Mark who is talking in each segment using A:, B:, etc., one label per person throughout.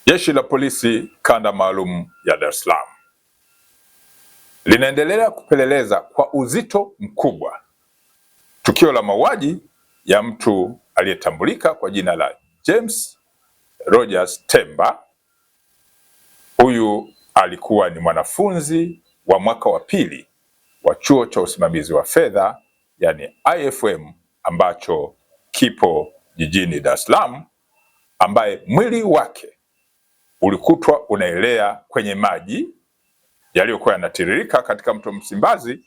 A: Jeshi la Polisi Kanda Maalum ya Dar es Salaam linaendelea kupeleleza kwa uzito mkubwa tukio la mauaji ya mtu aliyetambulika kwa jina la James Rogers Temba. Huyu alikuwa ni mwanafunzi wa mwaka wa pili wa chuo cha usimamizi wa fedha yani IFM ambacho kipo jijini Dar es Salaam, ambaye mwili wake ulikutwa unaelea kwenye maji yaliyokuwa yanatiririka katika mto Msimbazi,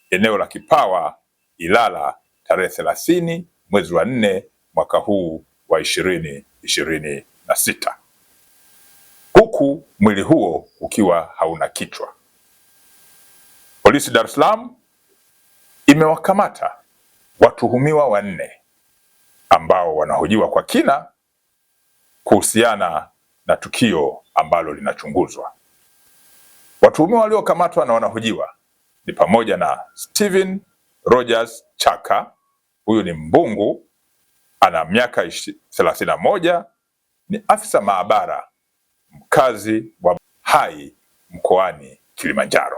A: eneo la Kipawa, Ilala, tarehe 30 mwezi wa 4 mwaka huu wa 2026, huku mwili huo ukiwa hauna kichwa. Polisi Dar es Salaam imewakamata watuhumiwa 4 ambao wanahojiwa kwa kina kuhusiana na tukio ambalo linachunguzwa. Watuhumiwa waliokamatwa na wanahojiwa ni pamoja na Steven Rogers Chaka, huyu ni mbungu, ana miaka 31, ni afisa maabara mkazi wa Hai mkoani Kilimanjaro.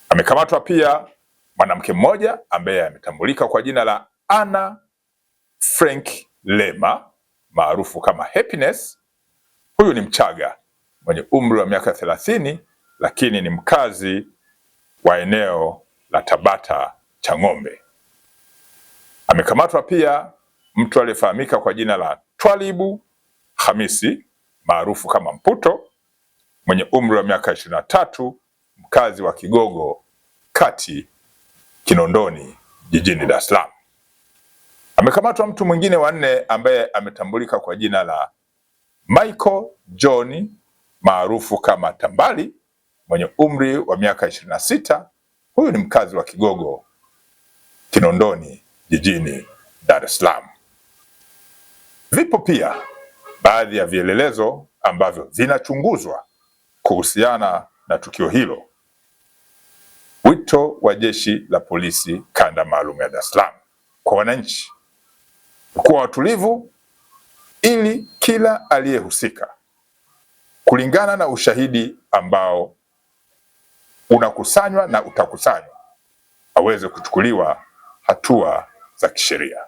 A: Amekamatwa pia mwanamke mmoja ambaye ametambulika kwa jina la Anna Frank Lema maarufu kama Happiness. Huyu ni Mchaga mwenye umri wa miaka 30, lakini ni mkazi wa eneo la Tabata Chang'ombe. Amekamatwa pia mtu aliyefahamika kwa jina la Twalibu Hamisi maarufu kama Mputo mwenye umri wa miaka 23, mkazi wa Kigogo Kati Kinondoni jijini Dar es Salaam. Amekamatwa mtu mwingine wa 4 ambaye ametambulika kwa jina la Michael John maarufu kama Tambali mwenye umri wa miaka 26. Huyu ni mkazi wa Kigogo Kinondoni jijini Dar es Salaam. Vipo pia baadhi ya vielelezo ambavyo vinachunguzwa kuhusiana na tukio hilo. Wito wa Jeshi la Polisi Kanda Maalum ya Dar es Salaam kwa wananchi kuwa watulivu ili kila aliyehusika kulingana na ushahidi ambao unakusanywa na utakusanywa aweze kuchukuliwa hatua za kisheria.